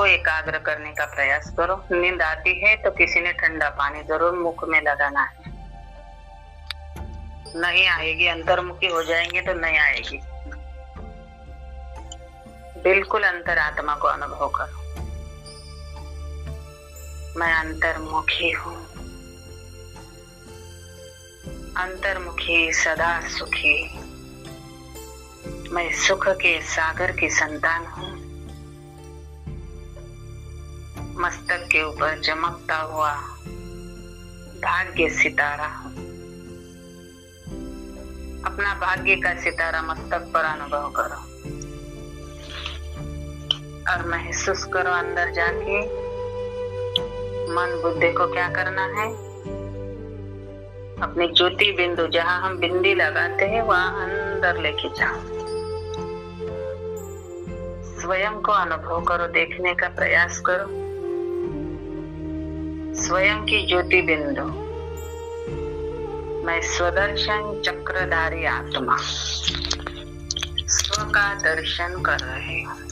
एकाग्र करने का प्रयास करो। नींद आती है तो किसी ने ठंडा पानी जरूर मुख में लगाना है। नहीं आएगी, अंतर्मुखी हो जाएंगे तो नहीं आएगी। बिल्कुल अंतरात्मा को अनुभव करो। मैं अंतर्मुखी हूँ, अंतर्मुखी सदा सुखी। मैं सुख के सागर की संतान हूँ। मस्तक के ऊपर चमकता हुआ भाग्य सितारा हूँ। अपना भाग्य का सितारा मस्तक पर अनुभव करो और महसूस करो अंदर जाके। मन बुद्धि को क्या करना है? अपनी ज्योति बिंदु, जहां हम बिंदी लगाते हैं, वहां अंदर लेके जाओ। स्वयं को अनुभव करो, देखने का प्रयास करो। स्वयं की ज्योति बिंदु, मैं स्वदर्शन चक्रधारी आत्मा स्व का दर्शन कर रही हूँ।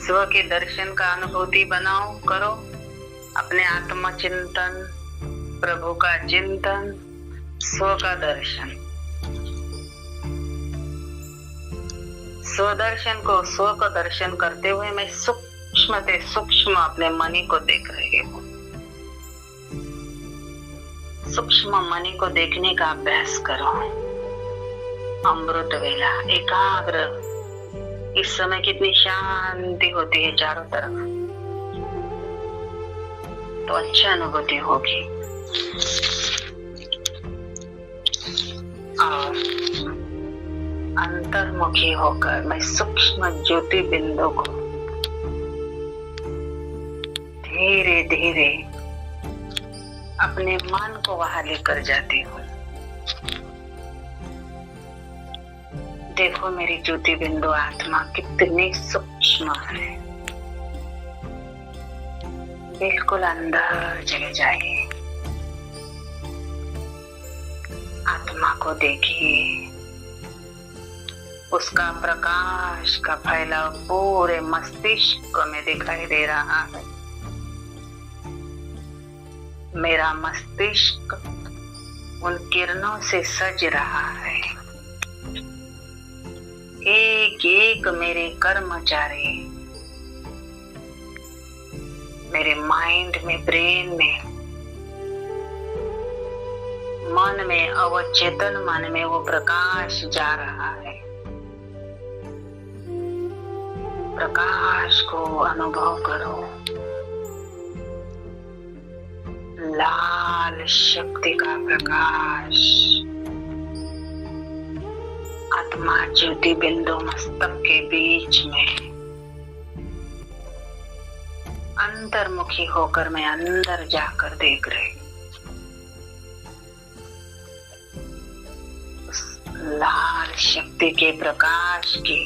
स्व के दर्शन का अनुभूति बनाओ, करो। अपने आत्मचिंतन, प्रभु का चिंतन, स्व का दर्शन। स्वदर्शन को, स्व को दर्शन करते हुए मैं सूक्ष्म से सूक्ष्म अपने मणि को देख रही हूँ। सूक्ष्म मणि को देखने का अभ्यास करो। अमृत वेला, एकाग्र। इस समय कितनी शांति होती है चारों तरफ, तो अच्छी अनुभूति होगी। और अंतर्मुखी होकर मैं सूक्ष्म ज्योति बिंदु को धीरे धीरे अपने मन को वहां लेकर जाती हूँ। देखो मेरी ज्योति बिंदु आत्मा कितनी सूक्ष्म है। बिल्कुल अंदर चले जाइए, आत्मा को देखिए। उसका प्रकाश का फैलाव पूरे मस्तिष्क में दिखाई दे रहा है। मेरा मस्तिष्क उन किरणों से सज रहा है। एक एक मेरे कर्मचारी मेरे माइंड में, ब्रेन में, मन में, अवचेतन मन में वो प्रकाश जा रहा है। प्रकाश को अनुभव करो। लाल शक्ति का प्रकाश आत्मा ज्योति बिंदु मस्तक के बीच में अंतर्मुखी होकर मैं अंदर जाकर देख रही। उस लाल शक्ति के प्रकाश की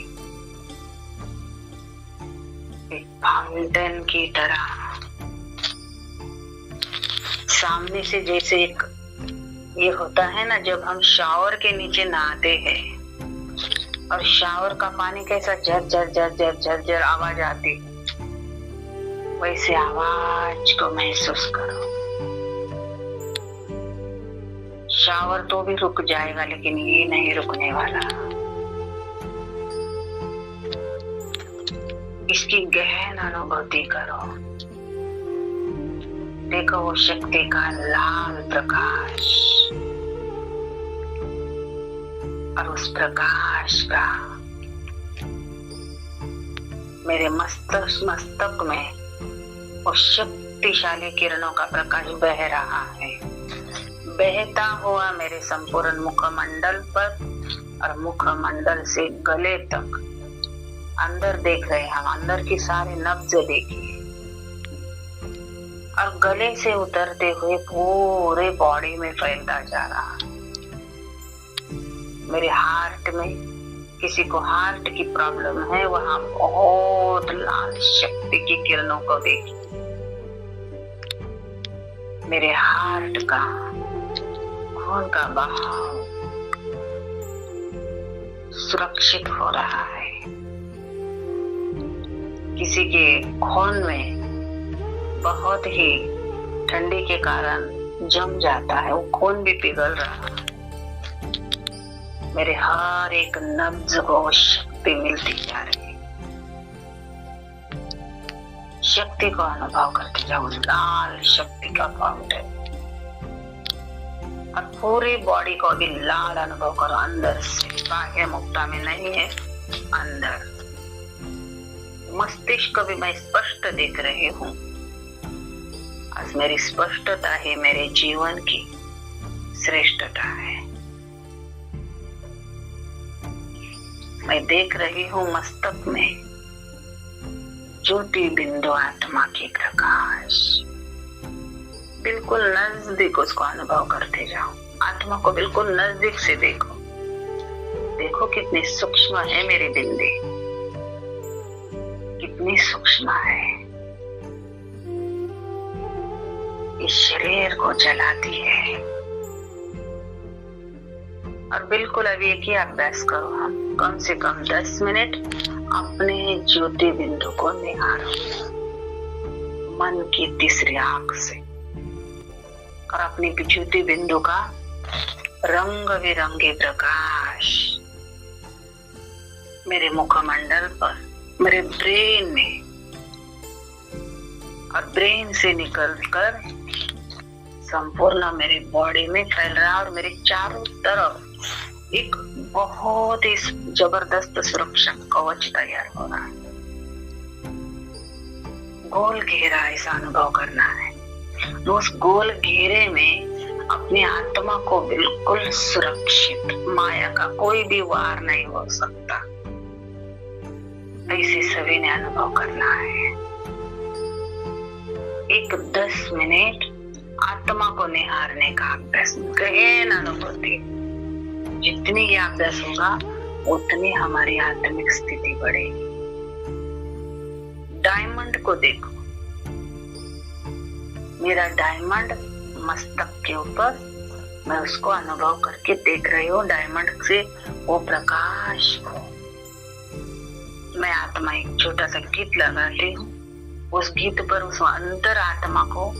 एक फाउंटेन की तरह सामने से, जैसे एक ये होता है ना, जब हम शावर के नीचे नहाते हैं और शावर का पानी कैसा झर झर झर झर झर झर आवाज आती है, वैसे आवाज को महसूस करो। शावर तो भी रुक जाएगा, लेकिन ये नहीं रुकने वाला। इसकी गहन अनुभूति करो। देखो वो शक्ति का लाल प्रकाश, और उस प्रकाश का मेरे मस्तक में वो शक्तिशाली किरणों का प्रकाश बह रहा है। बहता हुआ मेरे संपूर्ण मुखमंडल पर और मुखमंडल से गले तक अंदर देख रहे हैं हम। अंदर की सारी नब्ज देखिए, और गले से उतरते हुए पूरे बॉडी में फैलता जा रहा है। मेरे हार्ट में, किसी को हार्ट की प्रॉब्लम है, वहां बहुत लाल शक्ति की किरणों को देखिए। मेरे हार्ट का खून का बहाव सुरक्षित हो रहा है। किसी के खून में बहुत ही ठंडी के कारण जम जाता है, वो खून भी पिघल रहा है। मेरे हर एक नब्ज को शक्ति मिलती जा रही है। शक्ति को अनुभव करते जाओ, लाल शक्ति का फाउंटेन, और पूरी बॉडी को भी लाल अनुभव करो, अंदर से, बाह्य मुक्ता में नहीं है, अंदर। मस्तिष्क भी मैं स्पष्ट देख रही हूँ। आज मेरी स्पष्टता ही मेरे जीवन की श्रेष्ठता है। मैं देख रही हूँ मस्तक में ज्योति बिंदु आत्मा की प्रकाश, बिल्कुल नजदीक उसको अनुभव करते जाओ। आत्मा को बिल्कुल नजदीक से देखो। देखो कितनी सूक्ष्म है मेरी बिंदी, कितनी सूक्ष्म है। इस शरीर को जलाती है। और बिल्कुल अभी एक ही अभ्यास करो, हम कम से कम 10 मिनट अपने ज्योति बिंदु को निहारो मन की तीसरी आंख से, और अपनी ज्योति बिंदु का रंग बिरंगे प्रकाश मेरे मुखमंडल पर, मेरे ब्रेन में, और ब्रेन से निकलकर संपूर्ण मेरी बॉडी में फैल रहा है। और मेरे चारों तरफ एक बहुत ही जबरदस्त सुरक्षा कवच तैयार हो रहा है। गोल घेरा ऐसा अनुभव करना है। तो उस गोल घेरे में अपनी आत्मा को बिल्कुल सुरक्षित, माया का कोई भी वार नहीं हो सकता, ऐसे सभी ने अनुभव करना है। एक 10 मिनट आत्मा को निहारने का अभ्यास, गहन अनुभूति। जितनी ये अभ्यास होगा उतनी हमारी आत्मिक स्थिति बढ़ेगी। डायमंड को देखो, मेरा डायमंड मस्तक के ऊपर, मैं उसको अनुभव करके देख रही हूँ। डायमंड से वो प्रकाश को मैं आत्मा एक छोटा सा गीत लगाती हूँ। उस गीत पर उस अंतर आत्मा को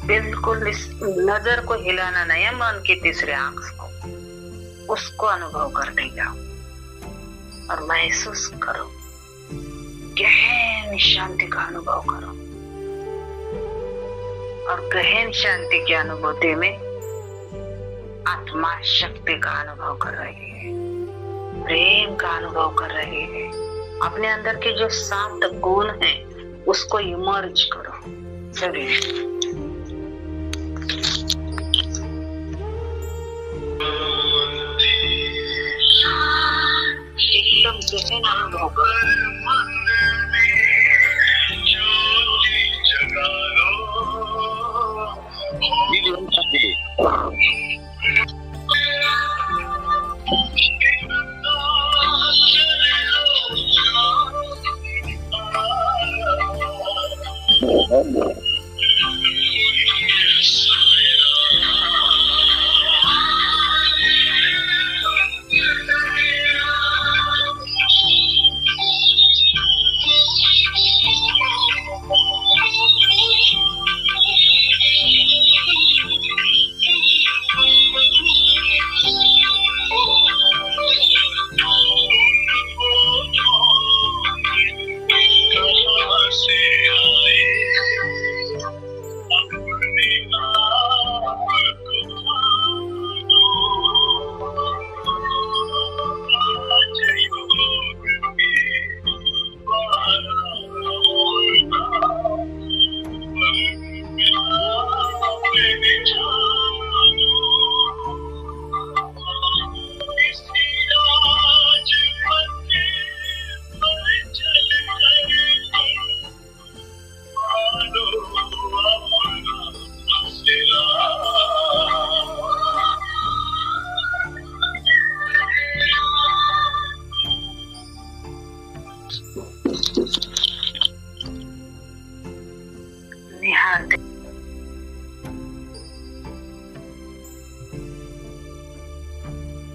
बिल्कुल नजर को हिलाना नहीं है, मन की तीसरी आंख को, उसको अनुभव करते जाओ और महसूस करो। गहन शांति का अनुभव करो, और गहन शांति की अनुभूति में आत्मा शक्ति का अनुभव कर रही है, प्रेम का अनुभव कर रही है। अपने अंदर के जो 7 गुण हैं उसको इमर्ज करो सभी। एकदम गहन अनुभव करो।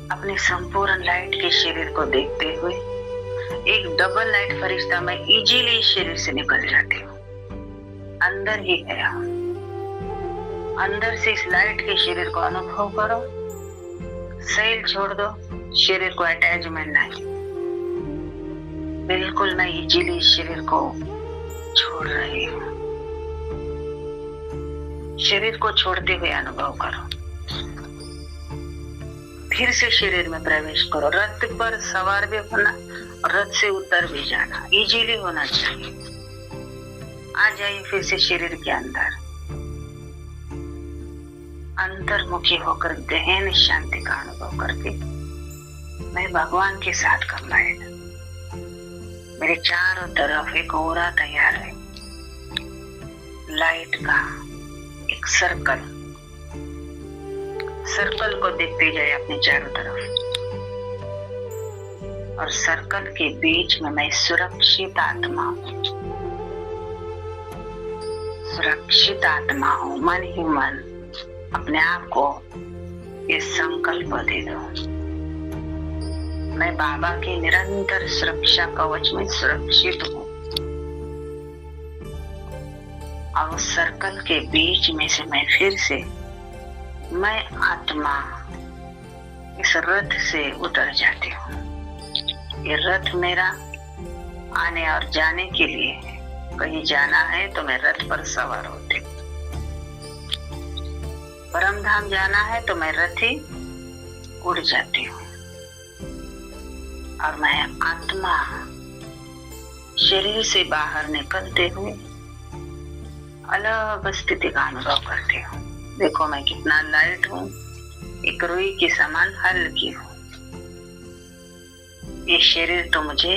अपने संपूर्ण लाइट के शरीर को देखते हुए एक डबल लाइट फरिश्ता मैं इजीली शरीर से निकल जाती हूँ। अंदर ही गया, अंदर से इस लाइट के शरीर को अनुभव करो। सेल छोड़ दो, शरीर को अटैचमेंट नहीं, बिल्कुल मैं इजीली शरीर को छोड़ रही हूँ। शरीर को छोड़ते हुए अनुभव करो। फिर से शरीर में प्रवेश करो। रथ पर सवार भी होना, रथ से उतर भी जाना इजीली होना चाहिए। आ जाइए फिर से शरीर के अंदर, अंतर्मुखी होकर गहन शांति का अनुभव करके मैं भगवान के साथ कंबाइंड। मेरे चारों तरफ एक ओरा तैयार है, लाइट का एक सर्कल। सर्कल को देखते जाए अपने चारों तरफ, और सर्कल के बीच में मैं सुरक्षित आत्मा हूँ। सुरक्षित आत्मा हूँ। मन ही मन अपने आप को ये संकल्प दे दो, मैं बाबा के निरंतर सुरक्षा कवच में सुरक्षित हूँ। और उस सर्कल के बीच में से मैं फिर से मैं आत्मा इस रथ से उतर जाती हूँ। ये रथ मेरा आने और जाने के लिए है। कहीं जाना है तो मैं रथ पर सवार होती हूँ। परम धाम जाना है तो मैं रथ ही उड़ जाती हूँ। और मैं आत्मा शरीर से बाहर निकलते हुए अलग स्थिति का अनुभव करती हूँ। देखो मैं कितना लाइट हूँ, एक रुई के समान हल्की हूँ। ये शरीर तो मुझे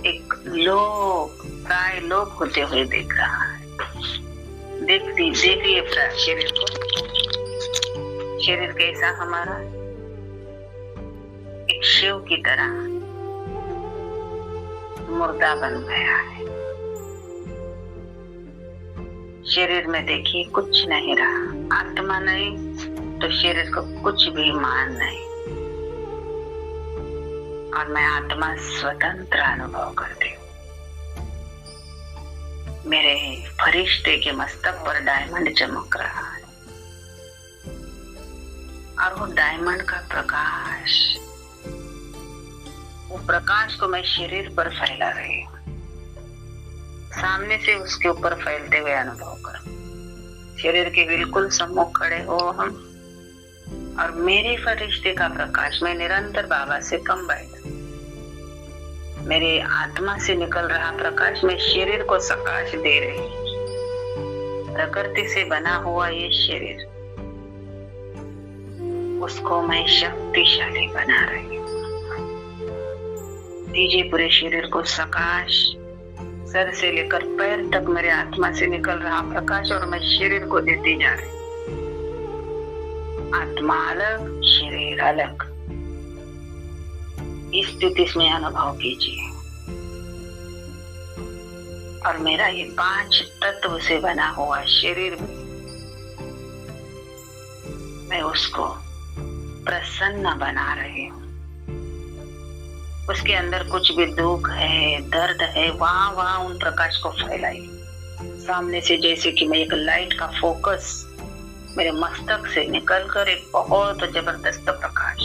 एक लोक प्राय लोक होते हुए देख रहा है। देखिए शरीर को, शरीर कैसा हमारा एक शिव की तरह मुर्दा बन गया है। शरीर में देखिए कुछ नहीं रहा, आत्मा नहीं तो शरीर को कुछ भी मान नहीं। और मैं आत्मा स्वतंत्र अनुभव करती हूँ। मेरे फरिश्ते के मस्तक पर डायमंड चमक रहा है, और वो डायमंड का प्रकाश, वो प्रकाश को मैं शरीर पर फैला रही हूँ। सामने से उसके ऊपर फैलते हुए अनुभव करो। शरीर के बिल्कुल सम्मुख खड़े हो हम, और मेरे फरिश्ते का प्रकाश, मैं निरंतर बाबा से कंबाइंड, मेरे आत्मा से निकल रहा प्रकाश मैं शरीर को सकाश दे रही। प्रकृति से बना हुआ ये शरीर, उसको मैं शक्तिशाली बना रही हूँ। दीजिए पूरे शरीर को सकाश, सर से लेकर पैर तक मेरे आत्मा से निकल रहा प्रकाश, और मैं शरीर को देती जा रही। आत्मा अलग, शरीर अलग। इस स्थिति में अनुभव कीजिए। और मेरा ये 5 तत्व से बना हुआ शरीर, मैं उसको प्रसन्न बना रही हूँ। उसके अंदर कुछ भी दुख है, दर्द है, वहां उन प्रकाश को फैलाई। सामने से जैसे कि मैं एक लाइट का फोकस मेरे मस्तक से निकलकर एक बहुत जबरदस्त प्रकाश,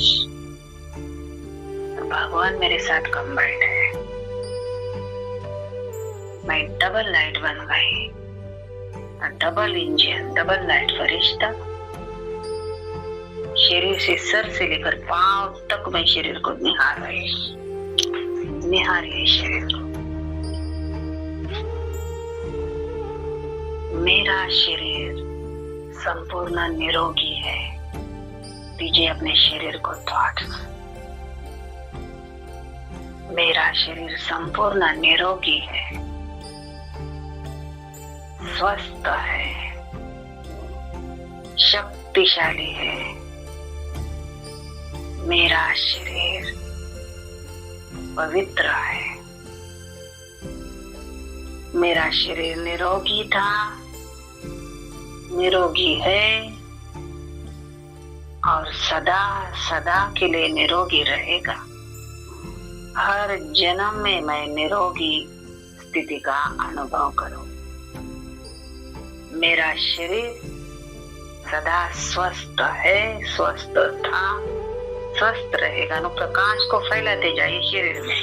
भगवान मेरे साथ कंबाइंड है। मैं डबल लाइट बन गई, डबल इंजन, डबल लाइट फरिश्ता। शरीर से सर से लेकर पांव तक मैं शरीर को निहारिए शरीर को। मेरा शरीर संपूर्ण निरोगी है। दीजिए अपने शरीर को थॉट्स। मेरा शरीर संपूर्ण निरोगी है, स्वस्थ है, शक्तिशाली है। मेरा शरीर पवित्र है। मेरा शरीर निरोगी था, निरोगी है, और सदा सदा के लिए निरोगी रहेगा। हर जन्म में मैं निरोगी स्थिति का अनुभव करूं। मेरा शरीर सदा स्वस्थ है, स्वस्थ था, स्वस्थ रहेगा। नो प्रकाश को फैलाते जाइए शरीर में।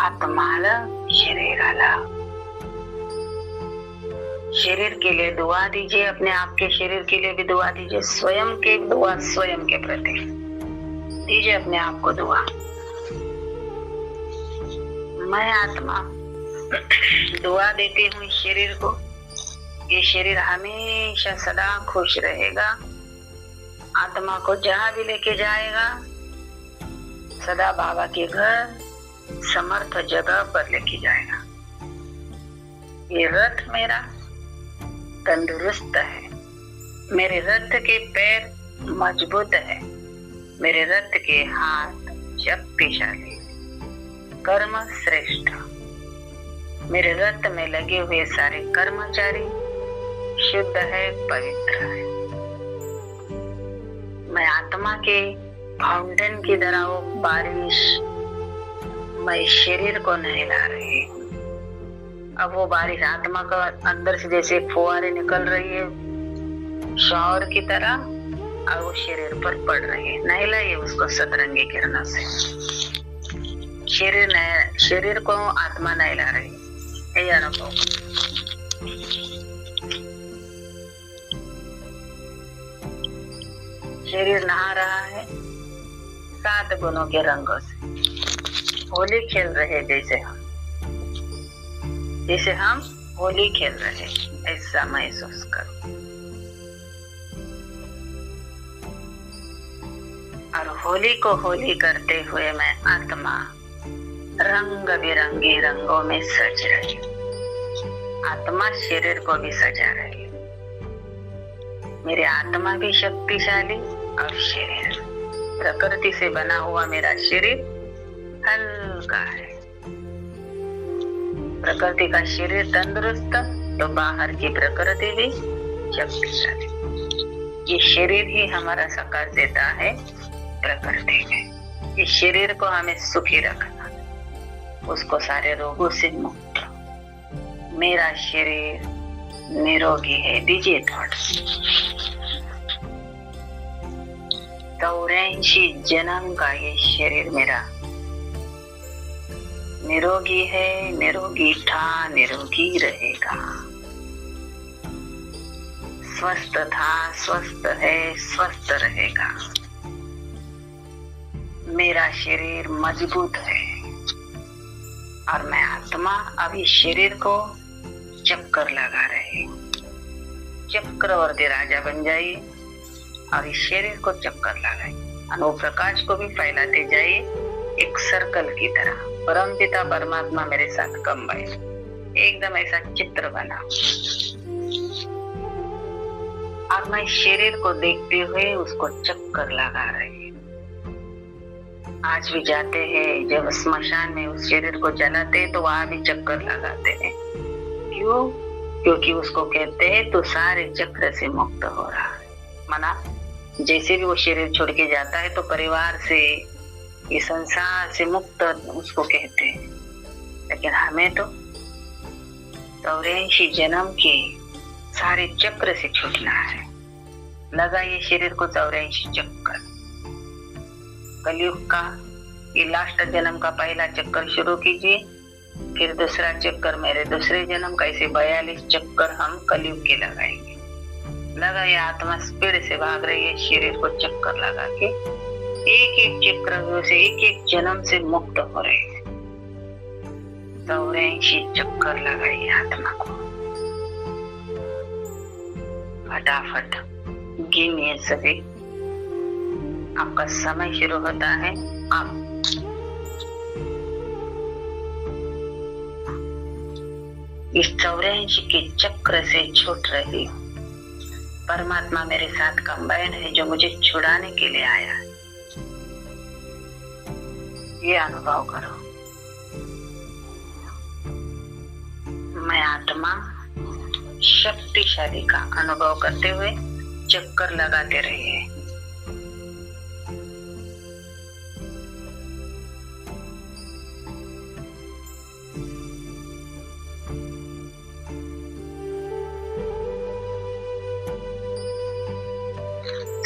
आत्माला शरीराला। शरीर के लिए दुआ दीजिए, अपने आप के शरीर के लिए भी दुआ दीजिए। स्वयं के दुआ स्वयं के प्रति दीजिए, अपने आप को दुआ। मैं आत्मा दुआ देती हूँ इस शरीर को। ये शरीर हमेशा सदा खुश रहेगा। आत्मा को जहां भी लेके जाएगा, सदा बाबा के घर समर्थ जगह पर लेके जाएगा। ये रथ मेरा तंदुरुस्त है। मेरे रथ के पैर मजबूत है। मेरे रथ के हाथ शक्तिशाली, कर्म श्रेष्ठ। मेरे रथ में लगे हुए सारे कर्मचारी शुद्ध है, पवित्र है। मैं आत्मा के फाउंटेन की तरह वो बारिश मैं शरीर को नहला रही हूँ। अब वो बारिश आत्मा का अंदर से जैसे फुहारे निकल रही है शावर की तरह, और वो शरीर पर पड़ रही है। नहलाइए उसको सतरंगी किरणों से। शरीर को आत्मा नहला रही है। ये अनुभव शरीर नहा रहा है 7 गुणों के रंगों से। होली खेल रहे जैसे हम होली खेल रहे, ऐसा महसूस करो। और होली को होली करते हुए मैं आत्मा रंग बिरंगे रंगों में सज रही हूँ। आत्मा शरीर को भी सजा रही है। मेरी आत्मा भी शक्तिशाली और शरीर प्रकृति से बना हुआ मेरा शरीर हल्का है। प्रकृति का शरीर तंदुरुस्त, तो बाहर की प्रकृति भी शक्तिशाली। ये शरीर ही हमारा साकार देता है प्रकृति में। इस शरीर को हमें सुखी रखना, उसको सारे रोगों से मुक्त। मेरा शरीर निरोगी है। दीजिए थॉट्स। 84 जन्म का ये शरीर मेरा निरोगी है, निरोगी था, निरोगी रहेगा। स्वस्थ था, स्वस्थ है, स्वस्थ रहेगा। मेरा शरीर मजबूत है और मैं आत्मा अभी शरीर को चक्कर लगा रही हूँ। चक्रवर्ती राजा बन जाइए और इस शरीर को चक्कर लगाइए। अनुभव प्रकाश को भी फैलाते जाइए एक सर्कल की तरह। परमपिता परमात्मा मेरे साथ कंबाइन, एकदम ऐसा चित्र बना। और मैं शरीर को देखते हुए उसको चक्कर लगा रही हूँ। आज भी जाते हैं, जब स्मशान में उस शरीर को जलाते हैं तो वहां भी चक्कर लगाते हैं। क्यों? क्योंकि उसको कहते हैं तो सारे चक्र से मुक्त हो रहा है। माना जैसे भी वो शरीर छोड़ के जाता है तो परिवार से, ये संसार से मुक्त उसको कहते हैं। लेकिन हमें तो 84 जन्म के सारे चक्र से छूटना है। लगाइए शरीर को 84 चक्कर। कलयुग का ये लास्ट जन्म का पहला चक्कर शुरू कीजिए, फिर दूसरा चक्कर मेरे दूसरे जन्म का। ऐसे 42 चक्कर हम कलयुग के लगाएंगे। लगाइए, आत्मा स्पीड से भाग रही है, शरीर को चक्कर लगा के एक एक चक्र से एक एक जन्म से मुक्त हो रहे हैं। 84 चक्कर लगाइए आत्मा को। फटाफट गिनिए सभी। आपका समय शुरू होता है। आप इस 84 के चक्र से छूट रही हूँ। परमात्मा मेरे साथ कंबाइन है जो मुझे छुड़ाने के लिए आया है। ये अनुभव करो। मैं आत्मा शक्तिशाली का अनुभव करते हुए चक्कर लगाते रहिए।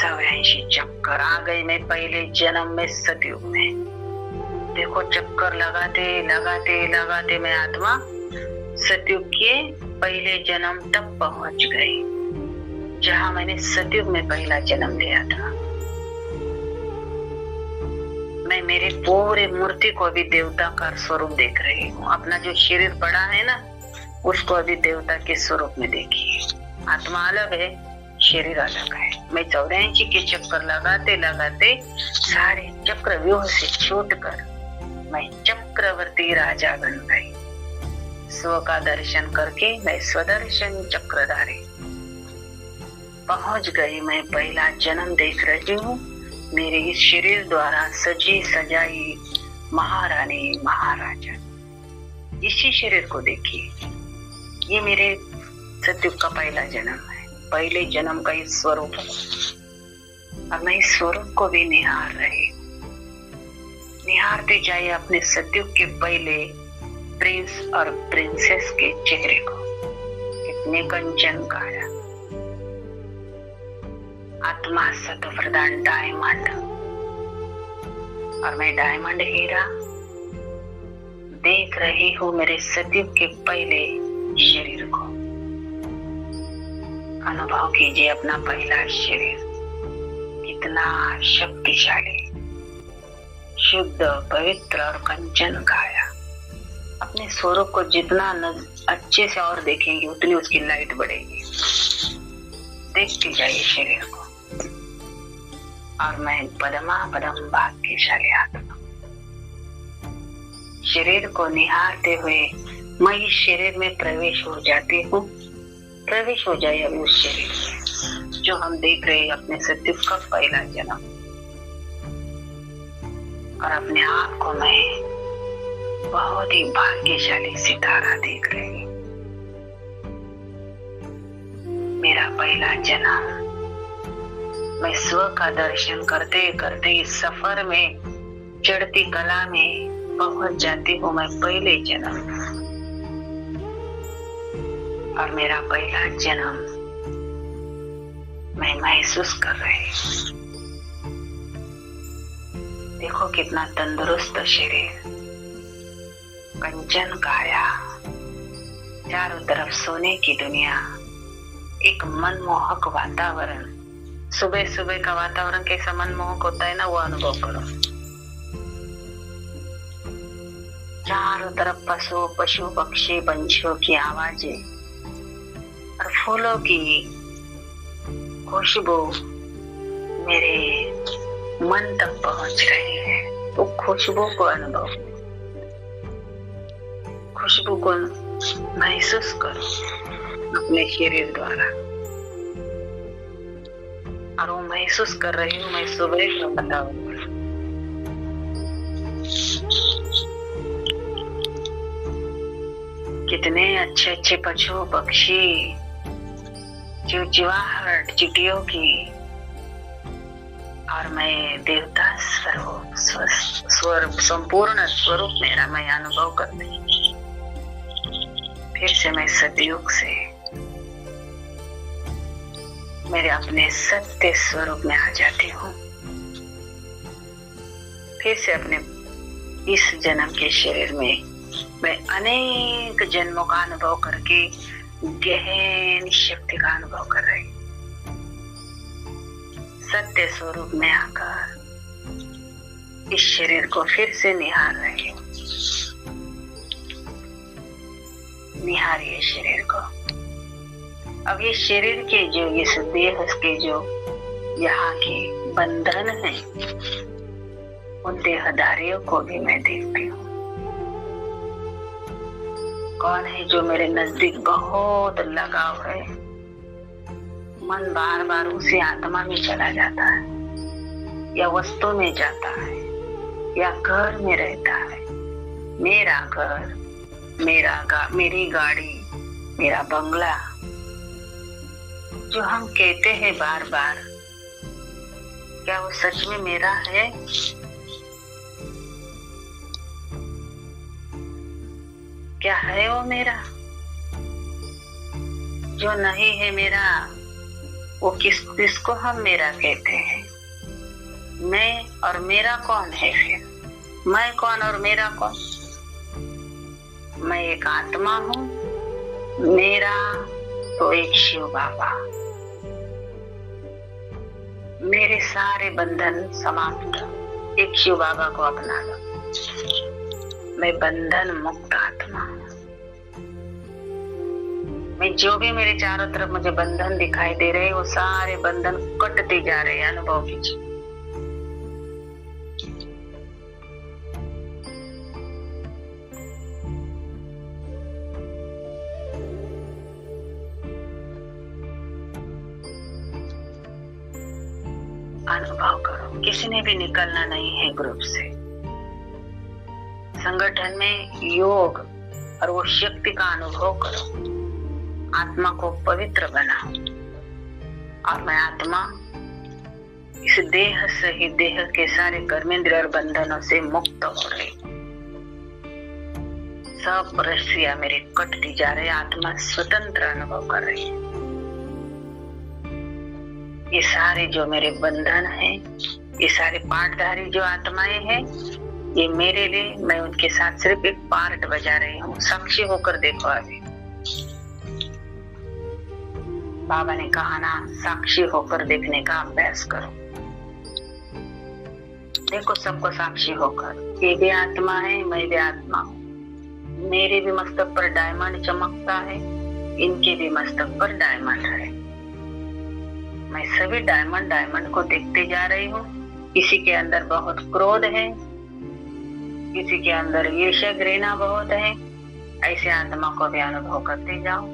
84 चक्कर आ गई मैं पहले जन्म में सतयुग में। देखो चक्कर लगाते लगाते लगाते मैं आत्मा सतयुग के पहले जन्म तक पहुंच गई, जहां मैंने सतयुग में पहला जन्म लिया था। मैं मेरे पूरे मूर्ति को अभी देवता का स्वरूप देख रही हूँ। अपना जो शरीर पड़ा है ना, उसको अभी देवता के स्वरूप में देखिए। आत्मा अलग है, शरीर अलग है। मैं 84 के चक्कर लगाते लगाते सारे चक्र व्यूह से छूटकर मैं चक्रवर्ती राजा बन गई। स्व का दर्शन करके मैं स्वदर्शन चक्रधारी पहुंच गई। मैं पहला जन्म देख रही हूँ मेरे इस शरीर द्वारा सजी सजाई महारानी महाराजा। इसी शरीर को देखिए, ये मेरे सतयुग का पहला जन्म है, पहले जन्म का इस स्वरूप है। और मैं इस स्वरूप को भी निहार रही, निहारते जाइए अपने सतयुग के पहले प्रिंस और प्रिंसेस के चेहरे को। कितने कंचन काया, आत्मा सत प्रदान डायमंड, और मैं डायमंड हीरा देख रही हूँ मेरे सतयुग के पहले शरीर को। अनुभव कीजिए अपना पहला शरीर कितना शक्तिशाली, शुद्ध, पवित्र और कंचन काया। अपने स्वरूप को जितना अच्छे से और देखेंगे उतनी उसकी लाइट बढ़ेगी। देखते जाइए शरीर को। और मैं पदमा पदम भाग्यशाली आत्मा, शरीर को निहारते हुए मैं इस शरीर में प्रवेश हो जाती हूँ। प्रवेश हो जाए अभी उस शरीर में जो हम देख रहे हैं अपने सतयुग का पहला जन्म। और अपने आप को मैं बहुत ही भाग्यशाली सितारा देख रही हूँ। मेरा पहला जन्म, मैं स्व का दर्शन करते करते इस सफर में चढ़ती कला में पहुंच जाती हूँ मैं पहले जन्म। और मेरा पहला जन्म मैं महसूस कर रही हूँ। देखो कितना तंदुरुस्त शरीर, कंचन काया, चारों तरफ सोने की दुनिया, एक मनमोहक वातावरण। सुबह सुबह का वातावरण कैसा मनमोहक होता है ना, वो अनुभव करो। चारों तरफ पशु पक्षी पंछियों की आवाजें और फूलों की खुशबू मेरे मन तक पहुंच रही है। तो खुशबू को अनुभव, खुशबू को महसूस करो अपने शरीर द्वारा। और वो महसूस कर रही हूँ मैं सुबह का वातावरण। कितने अच्छे अच्छे पशु पक्षी, चिवचिवाहट चिड़ियों की, और मैं देवता स्वरूप संपूर्ण स्वरूप मेरा मैं अनुभव करती। फिर से मैं सतयुग से मेरे अपने सत्य स्वरूप में आ जाती हूँ। फिर से अपने इस जन्म के शरीर में मैं अनेक जन्मों का अनुभव करके गहन शक्ति का अनुभव कर रही, सत्य स्वरूप में आकर इस शरीर को फिर से निहार रही हूँ। निहारिए शरीर को। अब ये शरीर के जो इस देह के जो यहाँ के बंधन है, उन देहधारियों को भी मैं देखती हूँ। कौन है जो मेरे नजदीक बहुत लगाव है, मन बार बार उसी आत्मा में चला जाता है, या वस्तु में जाता है, या घर में रहता है। मेरा घर, मेरी गाड़ी, मेरा बंगला, जो हम कहते हैं बार बार, क्या वो सच में मेरा है? क्या है वो मेरा? जो नहीं है मेरा, वो किसको हम मेरा कहते हैं। मैं और मेरा कौन है फिर? मैं कौन और मेरा कौन? मैं एक आत्मा हूँ, मेरा तो एक शिव बाबा। मेरे सारे बंधन समाप्त, एक शिव बाबा को अपना लो। मैं बंधन मुक्त आत्मा हूँ। मैं जो भी मेरे चारों तरफ मुझे बंधन दिखाई दे रहे, वो सारे बंधन कटते जा रहे हैं। अनुभव कीजिए। अनुभव करो। किसी ने भी निकलना नहीं है ग्रुप से। संगठन में योग और वो शक्ति का अनुभव करो। आत्मा को पवित्र बनाओ। और मैं आत्मा इस देह सहित देह के सारे कर्मेंद्रिय और बंधनों से मुक्त हो रही। सब रस्सियां मेरी कटती जा रही। आत्मा स्वतंत्र अनुभव कर रही है। ये सारे जो मेरे बंधन हैं, ये सारे पार्टधारी जो आत्माएं हैं, ये मेरे लिए, मैं उनके साथ सिर्फ एक पार्ट बजा रही हूँ। साक्षी होकर देखो। अभी बाबा ने कहा ना, साक्षी होकर देखने का अभ्यास करो। देखो सबको साक्षी होकर। ये भी आत्मा है, मैं भी आत्मा हूँ। मेरे भी मस्तक पर डायमंड चमकता है, इनके भी मस्तक पर डायमंड है। मैं सभी डायमंड को देखते जा रही हूँ। किसी के अंदर बहुत क्रोध है, किसी के अंदर ईर्ष्या घृणा बहुत है। ऐसे आत्मा को भी अनुभव करते जाओ।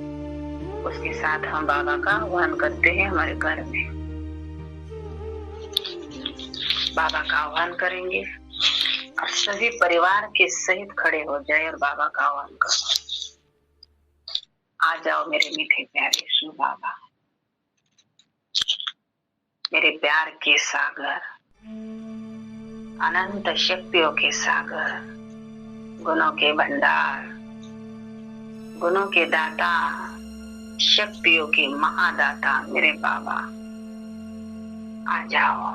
उसके साथ हम बाबा का आह्वान करते हैं। हमारे घर में बाबा का आह्वान करेंगे और सभी परिवार के सहित खड़े हो जाए और बाबा का आह्वान करो। आ जाओ मेरे मीठे प्यारे शिव बाबा, मेरे प्यार के सागर, अनंत शक्तियों के सागर, गुणों के भंडार, गुणों के दाता, शक्तियों के महादाता मेरे बाबा, आ जाओ।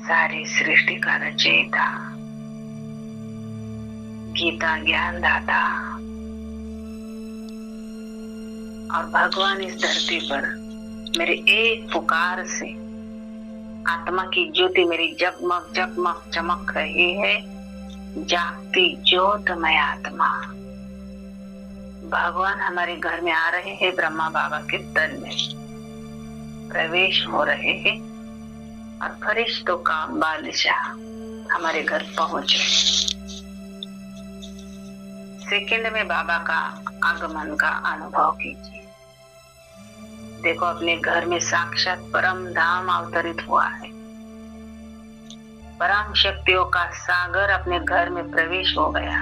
सारी सृष्टि का रचयिता, गीता ज्ञान दाता और भगवान इस धरती पर मेरे एक पुकार से आत्मा की ज्योति मेरी जगमग जगमग चमक रही है। जागती ज्योतमय आत्मा भगवान हमारे घर में आ रहे हैं। ब्रह्मा बाबा के तन में प्रवेश हो रहे हैं और फरिश्तों का बादशाह हमारे घर पहुंच रहे। सेकंड में बाबा का आगमन का अनुभव कीजिए। देखो अपने घर में साक्षात परम धाम अवतरित हुआ है। परम शक्तियों का सागर अपने घर में प्रवेश हो गया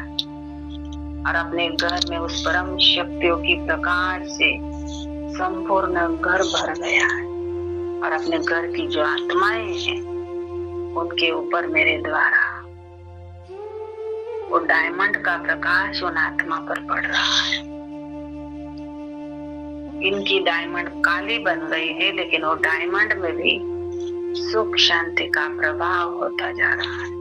और अपने घर में उस परम शक्तियों की प्रकाश से संपूर्ण घर भर गया है। और अपने घर की जो आत्माएं हैं उनके ऊपर मेरे द्वारा वो डायमंड का प्रकाश उन आत्मा पर पड़ रहा है। इनकी डायमंड काली बन गई है, लेकिन वो डायमंड में भी सुख शांति का प्रभाव होता जा रहा है।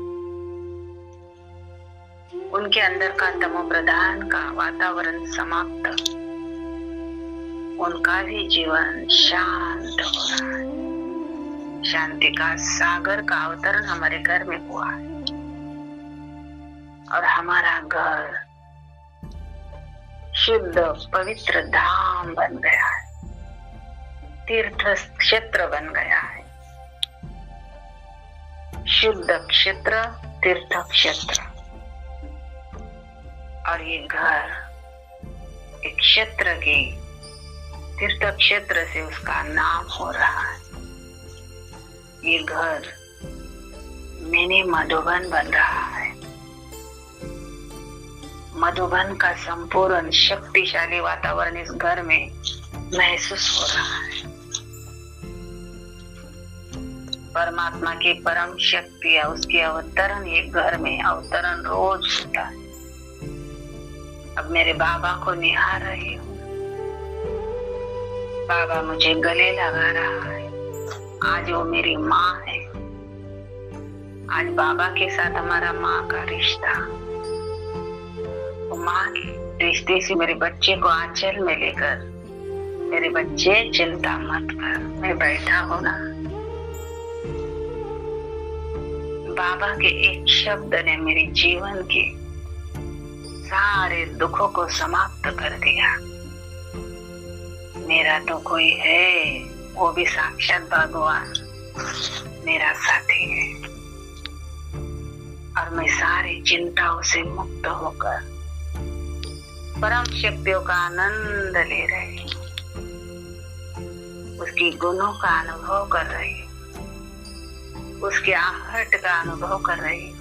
उनके अंदर का तमो प्रधान का वातावरण समाप्त, उनका भी जीवन शांत हो रहा है। शांति का सागर का अवतरण हमारे घर में हुआ है और हमारा घर शुद्ध पवित्र धाम बन गया है, तीर्थ क्षेत्र बन गया है। शुद्ध क्षेत्र, तीर्थ क्षेत्र। और ये घर एक क्षेत्र की तीर्थ क्षेत्र से उसका नाम हो रहा है। ये घर मिनी मधुबन बन रहा है। मधुबन का संपूर्ण शक्तिशाली वातावरण इस घर में महसूस हो रहा है। परमात्मा की परम शक्ति या उसकी अवतरण ये घर में अवतरण रोज होता है। अब मेरे बाबा को निहार रही हूँ। बाबा मुझे गले लगा रहा है। आज वो मेरी माँ है। आज बाबा के साथ हमारा माँ का रिश्ता, वो माँ के रिश्ते से मेरे बच्चे को आंचल में लेकर, मेरे बच्चे चिंता मत कर, मैं बैठा हूं ना। बाबा के एक शब्द ने मेरे जीवन के सारे दुखों को समाप्त कर दिया। मेरा तो कोई है, वो भी साक्षात भगवान मेरा साथी है। और मैं सारी चिंताओं से मुक्त होकर परम शक्तियों का आनंद ले रही हूँ, उसकी गुणों का अनुभव कर रही हूँ, उसके आहट का अनुभव कर रही हूँ,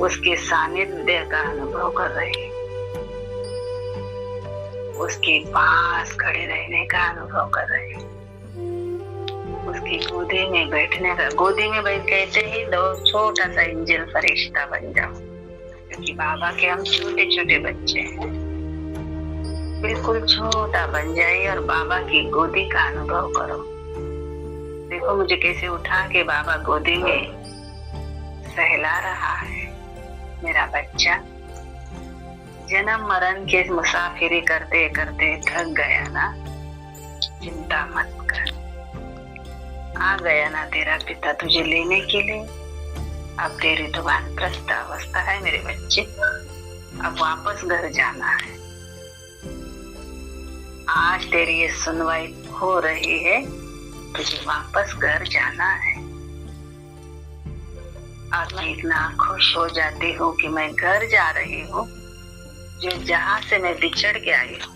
उसके सानिध्य का अनुभव कर रही हूँ, उसके पास खड़े रहने का अनुभव कर रही हूँ, उसकी गोदी में बैठने का। गोदी में बैठ कहते ही दो छोटा सा एंजल फरिश्ता बन जाओ, क्योंकि बाबा के हम छोटे छोटे बच्चे हैं। बिल्कुल छोटा बन जाए और बाबा की गोदी का अनुभव करो। देखो मुझे कैसे उठा के बाबा गोदी में सहला रहा है। मेरा बच्चा जन्म मरण के मुसाफिरी करते करते थक गया ना, चिंता मत कर। आ गया ना तेरा पिता तुझे लेने के लिए। अब तेरी तो वानप्रस्थ अवस्था है मेरे बच्चे, अब वापस घर जाना है। आज तेरी ये सुनवाई हो रही है, तुझे वापस घर जाना है। और मैं इतना खुश हो जाती हूँ कि मैं घर जा रही हूँ, जो जहाँ से मैं बिछड़ के आई हूँ,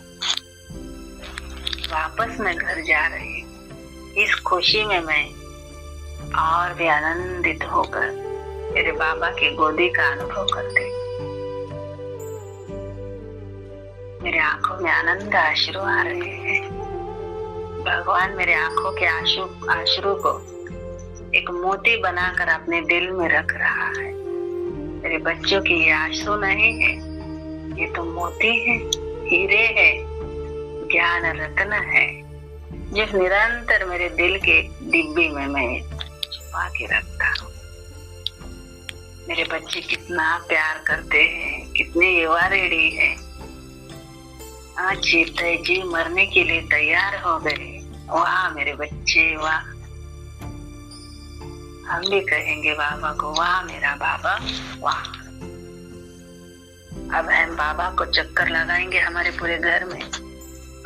वापस मैं घर जा रही हूँ। इस खुशी में मैं और भी आनंदित होकर मेरे बाबा की गोदी का अनुभव करती हूँ। मेरे आंखों में आनंद आश्रु आ रहे हैं। भगवान मेरे आंखों के आश्रु को एक मोती बनाकर अपने दिल में रख रहा है। मेरे बच्चों की ये आंसू नहीं है, ये तो मोती है, हीरे है, ज्ञान रत्न है, जो निरंतर मेरे दिल के डिब्बी में मैं छुपा के रखता हूँ। मेरे बच्चे कितना प्यार करते हैं, कितने युवा रेडी है। आज जीते जी मरने के लिए तैयार हो गए। वाह मेरे बच्चे वाह। हम भी कहेंगे बाबा को, वाह मेरा बाबा वाह। अब हम बाबा को चक्कर लगाएंगे हमारे पूरे घर में,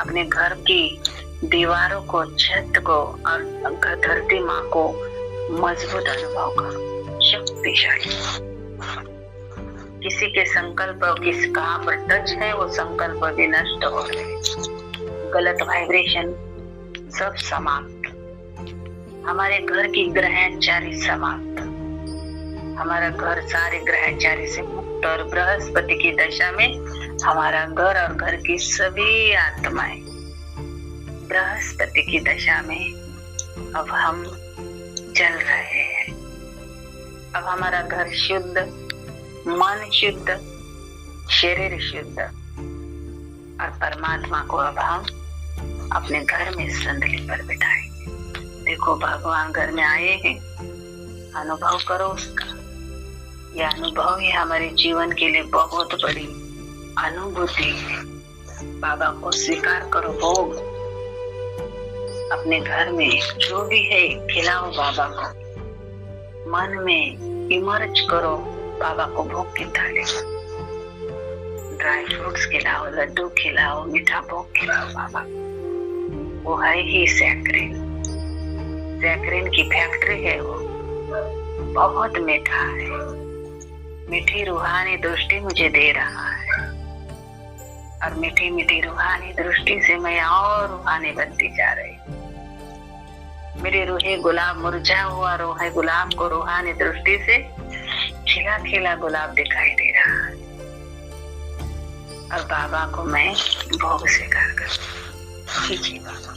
अपने घर की दीवारों को, छत को और धरती माँ को मजबूत अनुभव करो, शक्तिशाली। किसी के संकल्प, किसी कहाँ पर टच है, वो संकल्प भी नष्ट हो रहे, गलत वाइब्रेशन सब समाप्त। हमारे घर की ग्रहचारी समाप्त, हमारा घर सारे ग्रहचारी से मुक्त। और बृहस्पति की दशा में हमारा घर और घर की सभी आत्माएं बृहस्पति की दशा में अब हम चल रहे हैं। अब हमारा घर शुद्ध, मन शुद्ध, शरीर शुद्ध, और परमात्मा को अब हम अपने घर में संदली पर बिठाएंगे। देखो भगवान घर में आए हैं, अनुभव करो उसका। यह अनुभव ही हमारे जीवन के लिए बहुत बड़ी अनुभूति है। बाबा को स्वीकार करो, भोग अपने घर में जो भी है खिलाओ बाबा को। मन में इमर्ज करो बाबा को भोग की थाली, ड्राई फ्रूट्स खिलाओ, लड्डू खिलाओ, मीठा भोग खिलाओ बाबा। वो है ही सैक्रिन, सैक्रिन की फैक्ट्री है वो, बहुत मीठा है। मीठी रूहानी दृष्टि मुझे दे रहा है, और मीठी मीठी रूहानी दृष्टि से मैं और रूहानी बनती जा रही हूँ। मेरे रूहे गुलाब, मुरझा हुआ रूहे गुलाब को रूहानी दृष्टि से खिला खिला गुलाब दिखाई दे रहा है। और बाबा को मैं भोग स्वीकार करती हूँ। बाबा